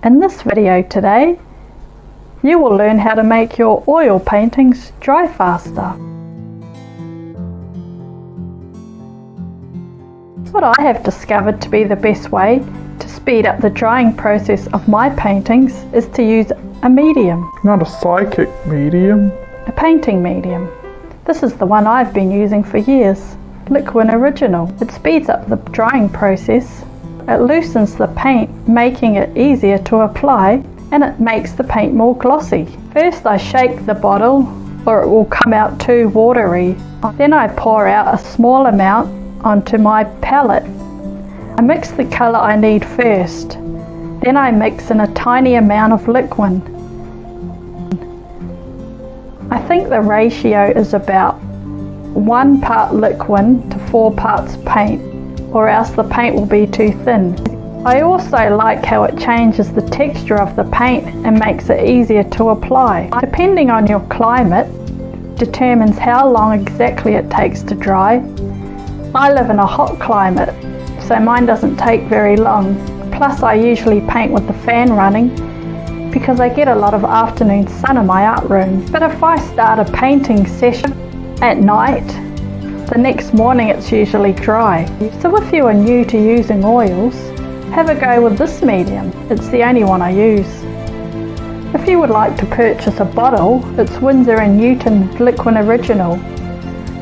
In this video today, you will learn how to make your oil paintings dry faster. What I have discovered to be the best way to speed up the drying process of my paintings is to use a medium. Not a psychic medium. A painting medium. This is the one I've been using for years, Liquid Original. It speeds up the drying process. It loosens the paint, making it easier to apply, and it makes the paint more glossy. First I shake the bottle or it will come out too watery. Then I pour out a small amount onto my palette. I mix the colour I need first. Then I mix in a tiny amount of liquid. I think the ratio is about 1 part liquid to 4 parts paint, or else the paint will be too thin. I also like how it changes the texture of the paint and makes it easier to apply. Depending on your climate, determines how long exactly it takes to dry. I live in a hot climate, so mine doesn't take very long. Plus I usually paint with the fan running because I get a lot of afternoon sun in my art room. But if I start a painting session at night, the next morning it's usually dry. So if you are new to using oils, have a go with this medium. It's the only one I use. If you would like to purchase a bottle, it's Winsor & Newton Liquid Original.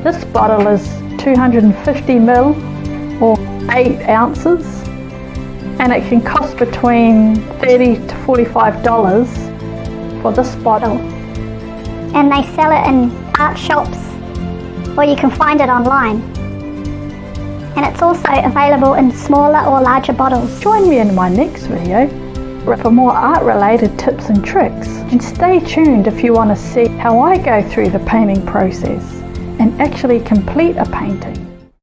This bottle is 250 ml or 8 ounces, and it can cost between $30 to $45 for this bottle. And they sell it in art shops, or you can find it online. And it's also available in smaller or larger bottles. Join me in my next video for more art related tips and tricks, and stay tuned if you want to see how I go through the painting process and actually complete a painting.